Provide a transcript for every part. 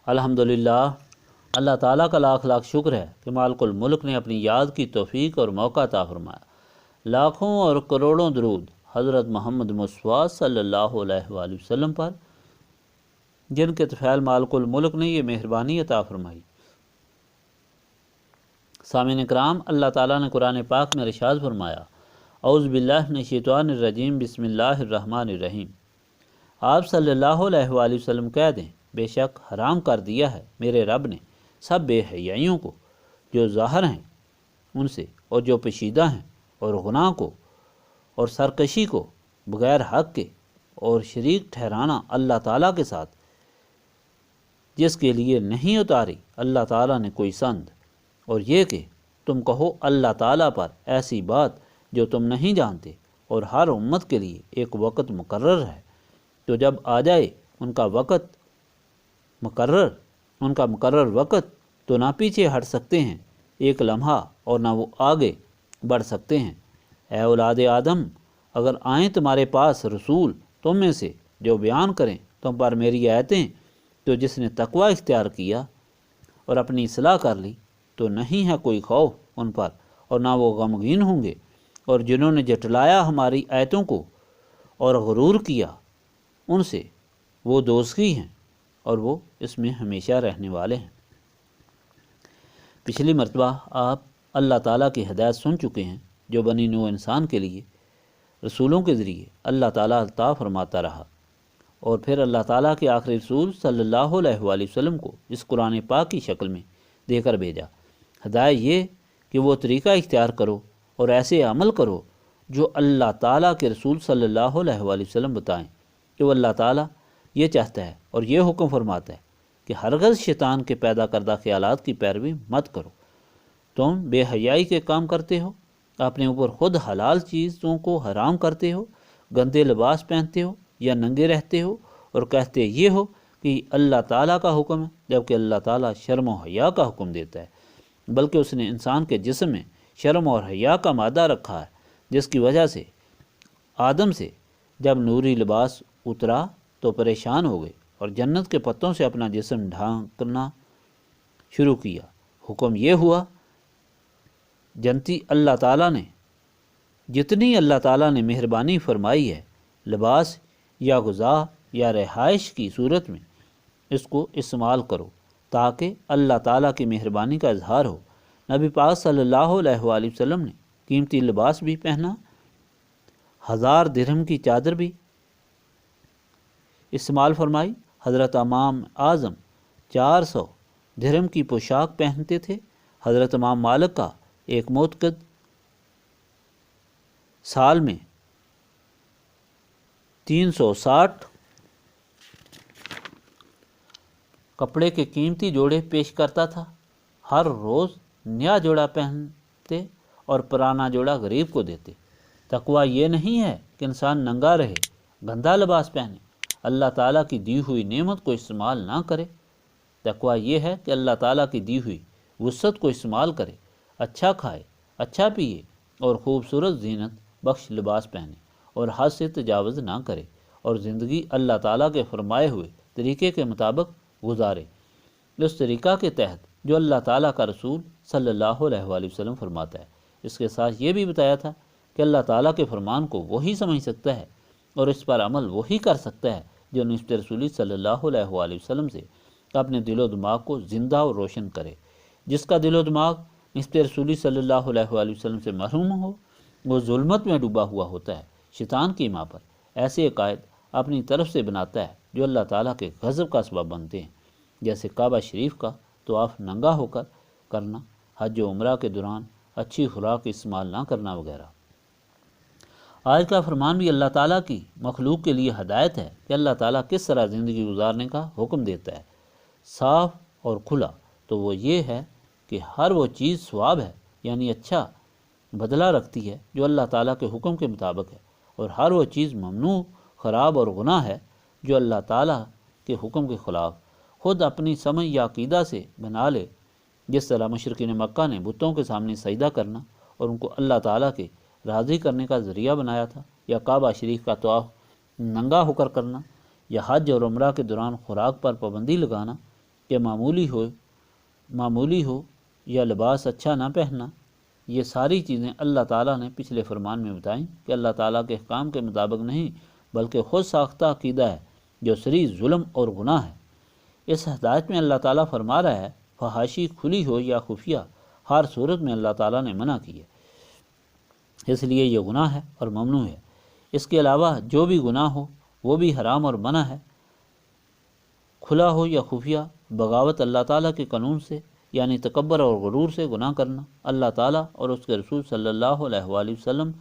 الحمدللہ، اللہ تعالیٰ کا لاکھ لاکھ شکر ہے کہ مالک الملک نے اپنی یاد کی توفیق اور موقع عطا فرمایا۔ لاکھوں اور کروڑوں درود حضرت محمد مصطفیٰ صلی اللہ علیہ وآلہ وسلم پر، جن کے طفیل مالک الملک نے یہ مہربانی عطا فرمائی۔ سامعین کرام، اللہ تعالیٰ نے قرآن پاک میں ارشاد فرمایا، اعوذ باللہ من الشیطان الرجیم، بسم اللہ الرحمن الرحیم۔ آپ صلی اللہ علیہ وآلہ وسلم کہہ دیں، بے شک حرام کر دیا ہے میرے رب نے سب بے حیائیوں کو، جو ظاہر ہیں ان سے اور جو پشیدہ ہیں، اور گناہ کو اور سرکشی کو بغیر حق کے، اور شریک ٹھہرانا اللہ تعالیٰ کے ساتھ جس کے لیے نہیں اتاری اللہ تعالیٰ نے کوئی سند، اور یہ کہ تم کہو اللہ تعالیٰ پر ایسی بات جو تم نہیں جانتے، اور ہر امت کے لیے ایک وقت مقرر ہے، تو جب آ جائے ان کا مقرر وقت تو نہ پیچھے ہٹ سکتے ہیں ایک لمحہ، اور نہ وہ آگے بڑھ سکتے ہیں۔ اے اولاد آدم، اگر آئیں تمہارے پاس رسول تم میں سے جو بیان کریں تم پر میری آیتیں، تو جس نے تقوی اختیار کیا اور اپنی اصلاح کر لی تو نہیں ہے کوئی خوف ان پر، اور نہ وہ غمگین ہوں گے، اور جنہوں نے جھٹلایا ہماری آیتوں کو اور غرور کیا ان سے وہ دوزخی ہیں، اور وہ اس میں ہمیشہ رہنے والے ہیں۔ پچھلی مرتبہ آپ اللہ تعالیٰ کی ہدایت سن چکے ہیں، جو بنی نوع انسان کے لیے رسولوں کے ذریعے اللہ تعالیٰ عطا فرماتا رہا، اور پھر اللہ تعالیٰ کے آخری رسول صلی اللہ علیہ وآلہ وسلم کو اس قرآن پاک کی شکل میں دے کر بھیجا۔ ہدایت یہ کہ وہ طریقہ اختیار کرو اور ایسے عمل کرو جو اللہ تعالیٰ کے رسول صلی اللہ علیہ وآلہ وسلم بتائیں کہ وہ اللہ تعالیٰ یہ چاہتا ہے اور یہ حکم فرماتا ہے کہ ہرگز شیطان کے پیدا کردہ خیالات کی پیروی مت کرو۔ تم بے حیائی کے کام کرتے ہو، اپنے اوپر خود حلال چیزوں کو حرام کرتے ہو، گندے لباس پہنتے ہو یا ننگے رہتے ہو، اور کہتے یہ ہو کہ اللہ تعالیٰ کا حکم ہے، جبکہ اللہ تعالیٰ شرم و حیا کا حکم دیتا ہے، بلکہ اس نے انسان کے جسم میں شرم اور حیا کا مادہ رکھا ہے، جس کی وجہ سے آدم سے جب نوری لباس اترا تو پریشان ہو گئے اور جنت کے پتوں سے اپنا جسم ڈھانکنا شروع کیا۔ حکم یہ ہوا، اللہ تعالیٰ نے جتنی اللہ تعالیٰ نے مہربانی فرمائی ہے، لباس یا غذا یا رہائش کی صورت میں اس کو استعمال کرو تاکہ اللہ تعالیٰ کی مہربانی کا اظہار ہو۔ نبی پاک صلی اللہ علیہ وآلہ وسلم نے قیمتی لباس بھی پہنا، 1000 درہم کی چادر بھی استعمال فرمائی۔ حضرت امام اعظم 400 درہم کی پوشاک پہنتے تھے۔ حضرت امام مالک کا ایک معتقد سال میں 360 کپڑے کے قیمتی جوڑے پیش کرتا تھا، ہر روز نیا جوڑا پہنتے اور پرانا جوڑا غریب کو دیتے۔ تقوی یہ نہیں ہے کہ انسان ننگا رہے، گندا لباس پہنے، اللہ تعالیٰ کی دی ہوئی نعمت کو استعمال نہ کرے۔ تقوی یہ ہے کہ اللہ تعالیٰ کی دی ہوئی وسعت کو استعمال کرے، اچھا کھائے، اچھا پیے، اور خوبصورت زینت بخش لباس پہنے، اور حد سے تجاوز نہ کرے، اور زندگی اللہ تعالیٰ کے فرمائے ہوئے طریقے کے مطابق گزارے، اس طریقہ کے تحت جو اللہ تعالیٰ کا رسول صلی اللہ علیہ وآلہ وسلم فرماتا ہے۔ اس کے ساتھ یہ بھی بتایا تھا کہ اللہ تعالیٰ کے فرمان کو وہی سمجھ سکتا ہے اور اس پر عمل وہی کر سکتا ہے جو نسبت رسولی صلی اللہ علیہ وآلہ وسلم سے اپنے دل و دماغ کو زندہ اور روشن کرے۔ جس کا دل و دماغ نسبت رسولی صلی اللہ علیہ وآلہ وسلم سے محروم ہو، وہ ظلمت میں ڈوبا ہوا ہوتا ہے، شیطان کی ماں پر ایسے عقائد اپنی طرف سے بناتا ہے جو اللہ تعالیٰ کے غضب کا سبب بنتے ہیں، جیسے کعبہ شریف کا طواف ننگا ہو کر کرنا، حج و عمرہ کے دوران اچھی خوراک استعمال نہ کرنا وغیرہ۔ آج کا فرمان بھی اللہ تعالیٰ کی مخلوق کے لیے ہدایت ہے کہ اللہ تعالیٰ کس طرح زندگی گزارنے کا حکم دیتا ہے۔ صاف اور کھلا تو وہ یہ ہے کہ ہر وہ چیز ثواب ہے، یعنی اچھا بدلہ رکھتی ہے جو اللہ تعالیٰ کے حکم کے مطابق ہے، اور ہر وہ چیز ممنوع، خراب اور گناہ ہے جو اللہ تعالیٰ کے حکم کے خلاف خود اپنی سمجھ یا عقیدہ سے بنا لے، جس طرح مشرکین مکہ نے بتوں کے سامنے سجدہ کرنا اور ان کو اللہ تعالیٰ کے راضی کرنے کا ذریعہ بنایا تھا، یا کعبہ شریف کا طواف ننگا ہو کر کرنا، یا حج اور عمرہ کے دوران خوراک پر پابندی لگانا، کہ معمولی ہو یا لباس اچھا نہ پہننا، یہ ساری چیزیں اللہ تعالیٰ نے پچھلے فرمان میں بتائیں کہ اللہ تعالیٰ کے احکام کے مطابق نہیں بلکہ خود ساختہ عقیدہ ہے جو صریح ظلم اور گناہ ہے۔ اس ہدایت میں اللہ تعالیٰ فرما رہا ہے فحاشی کھلی ہو یا خفیہ، ہر صورت میں اللہ تعالیٰ نے منع کی ہے، اس لیے یہ گناہ ہے اور ممنوع ہے۔ اس کے علاوہ جو بھی گناہ ہو وہ بھی حرام اور منع ہے، کھلا ہو یا خفیہ۔ بغاوت اللہ تعالیٰ کے قانون سے یعنی تکبر اور غرور سے گناہ کرنا، اللہ تعالیٰ اور اس کے رسول صلی اللہ علیہ وآلہ وسلم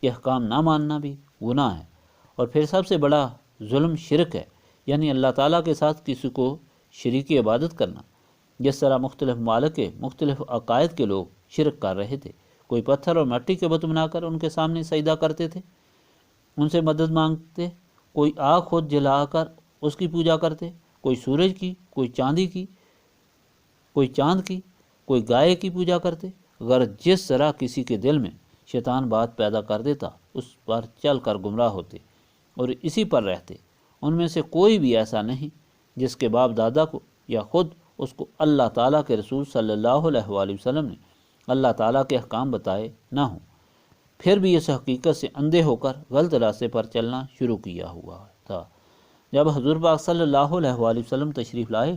کے احکام نہ ماننا بھی گناہ ہے۔ اور پھر سب سے بڑا ظلم شرک ہے، یعنی اللہ تعالیٰ کے ساتھ کسی کو شریک عبادت کرنا، جس طرح مختلف ممالک کے مختلف عقائد کے لوگ شرک کر رہے تھے۔ کوئی پتھر اور مٹی کے بت بنا کر ان کے سامنے سجدہ کرتے تھے، ان سے مدد مانگتے، کوئی آگ خود جلا کر اس کی پوجا کرتے، کوئی سورج کی، کوئی چاند کی، کوئی گائے کی پوجا کرتے۔ اگر جس طرح کسی کے دل میں شیطان بات پیدا کر دیتا اس پر چل کر گمراہ ہوتے اور اسی پر رہتے۔ ان میں سے کوئی بھی ایسا نہیں جس کے باپ دادا کو یا خود اس کو اللہ تعالیٰ کے رسول صلی اللہ علیہ وآلہ وسلم نے اللہ تعالیٰ کے احکام بتائے نہ ہوں، پھر بھی اس حقیقت سے اندھے ہو کر غلط راستے پر چلنا شروع کیا ہوا تھا۔ جب حضور پاک صلی اللہ علیہ وآلہ وسلم تشریف لائے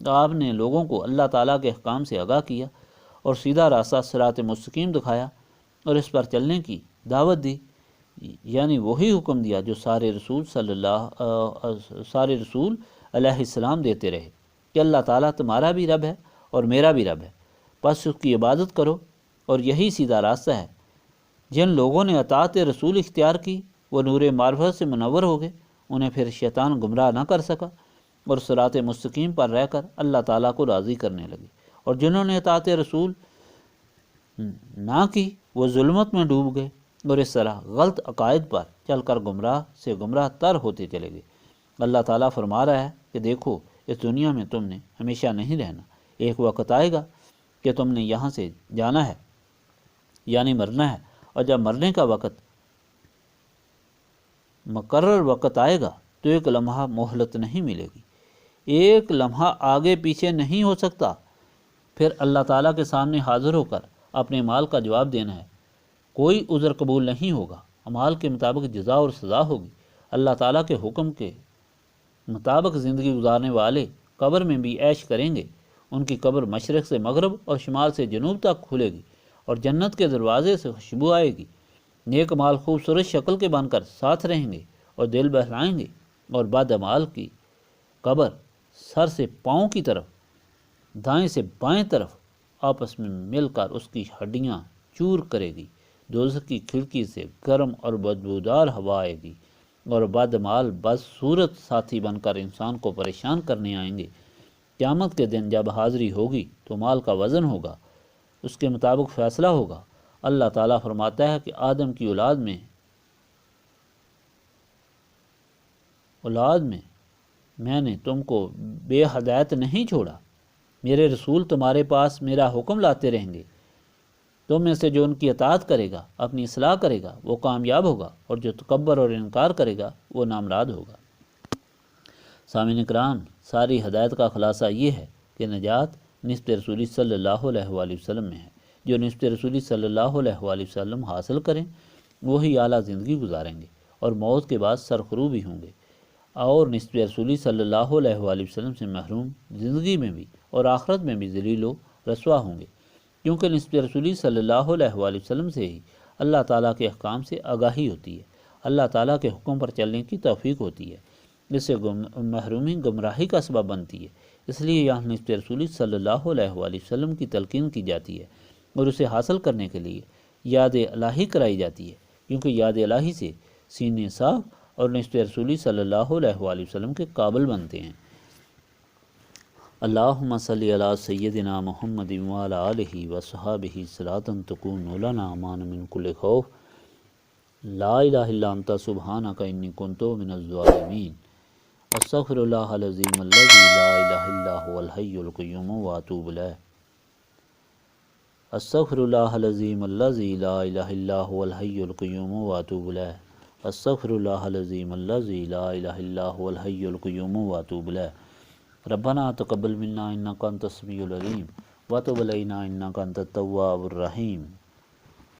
تو آپ نے لوگوں کو اللہ تعالیٰ کے احکام سے آگاہ کیا اور سیدھا راستہ صراط مستقیم دکھایا اور اس پر چلنے کی دعوت دی، یعنی وہی حکم دیا جو سارے رسول علیہ السلام دیتے رہے کہ اللہ تعالیٰ تمہارا بھی رب ہے اور میرا بھی رب ہے، بس اس کی عبادت کرو، اور یہی سیدھا راستہ ہے۔ جن لوگوں نے اطاعت رسول اختیار کی وہ نور معرفت سے منور ہو گئے، انہیں پھر شیطان گمراہ نہ کر سکا اور صراط مستقیم پر رہ کر اللہ تعالیٰ کو راضی کرنے لگے، اور جنہوں نے اطاعت رسول نہ کی وہ ظلمت میں ڈوب گئے اور اس طرح غلط عقائد پر چل کر گمراہ سے گمراہ تر ہوتے چلے گئے۔ اللہ تعالیٰ فرما رہا ہے کہ دیکھو اس دنیا میں تم نے ہمیشہ نہیں رہنا، ایک وقت آئے گا کہ تم نے یہاں سے جانا ہے، یعنی مرنا ہے، اور جب مرنے کا وقت مقرر وقت آئے گا تو ایک لمحہ مہلت نہیں ملے گی، ایک لمحہ آگے پیچھے نہیں ہو سکتا۔ پھر اللہ تعالیٰ کے سامنے حاضر ہو کر اپنے مال کا جواب دینا ہے، کوئی عذر قبول نہیں ہوگا، اعمال کے مطابق جزا اور سزا ہوگی۔ اللہ تعالیٰ کے حکم کے مطابق زندگی گزارنے والے قبر میں بھی عیش کریں گے، ان کی قبر مشرق سے مغرب اور شمال سے جنوب تک کھلے گی اور جنت کے دروازے سے خوشبو آئے گی۔ نیک مال خوبصورت شکل کے بن کر ساتھ رہیں گے اور دل بہلائیں گے، اور بد اعمال کی قبر سر سے پاؤں کی طرف، دائیں سے بائیں طرف آپس میں مل کر اس کی ہڈیاں چور کرے گی۔ دوزخ کی کھڑکی سے گرم اور بدبودار ہوا آئے گی، اور بدعمال بدصورت ساتھی بن کر انسان کو پریشان کرنے آئیں گے۔ قیامت کے دن جب حاضری ہوگی تو مال کا وزن ہوگا، اس کے مطابق فیصلہ ہوگا۔ اللہ تعالیٰ فرماتا ہے کہ آدم کی اولاد میں میں نے تم کو بے ہدایت نہیں چھوڑا، میرے رسول تمہارے پاس میرا حکم لاتے رہیں گے، تم میں سے جو ان کی اطاعت کرے گا، اپنی اصلاح کرے گا، وہ کامیاب ہوگا، اور جو تکبر اور انکار کرے گا وہ نامراد ہوگا۔ سامعین کرام، ساری ہدایت کا خلاصہ یہ ہے کہ نجات نسبت رسولی صلی اللہ علیہ وآلہ وسلم میں ہے۔ جو نسبت رسولی صلی اللہ علیہ وآلہ وسلم حاصل کریں وہی اعلیٰ زندگی گزاریں گے اور موت کے بعد سرخرو بھی ہوں گے، اور نسبت رسولی صلی اللہ علیہ وآلہ وسلم سے محروم زندگی میں بھی اور آخرت میں بھی ذلیل و رسوا ہوں گے، کیونکہ نسبت رسولی صلی اللہ علیہ وآلہ وسلم سے ہی اللہ تعالیٰ کے احکام سے آگاہی ہوتی ہے، اللہ تعالیٰ کے حکم پر چلنے کی توفیق ہوتی ہے، اس سے محرومی گمراہی کا سبب بنتی ہے۔ اس لیے یہاں نسبت رسولی صلی اللہ علیہ وآلہ وسلم کی تلقین کی جاتی ہے اور اسے حاصل کرنے کے لیے یاد الہی کرائی جاتی ہے، کیونکہ یاد الہی سے سینے صاف اور نسبت رسولی صلی اللہ علیہ وآلہ وسلم کے قابل بنتے ہیں۔ اللہم صلی علی سیدنا محمد وعلی آلہ وصحابہ صلاۃ تکون لنا امان من کل خوف، لا الہ الا انت سبحانک انی کنت من الظالمین، استغفر اللہ العظیم الذی لا الہ الا هو الحی القیوم واتوب الیہ، استغفر اللہ العظیم الذی لا الہ الا هو الحی القیوم واتوب الیہ، استغفر اللہ العظیم الذی لا الہ الا هو الحی القیوم واتوب الیہ۔ ربنا تقبل منا انک انت السمیع العلیم وتب علینا انک انت التواب الرحیم۔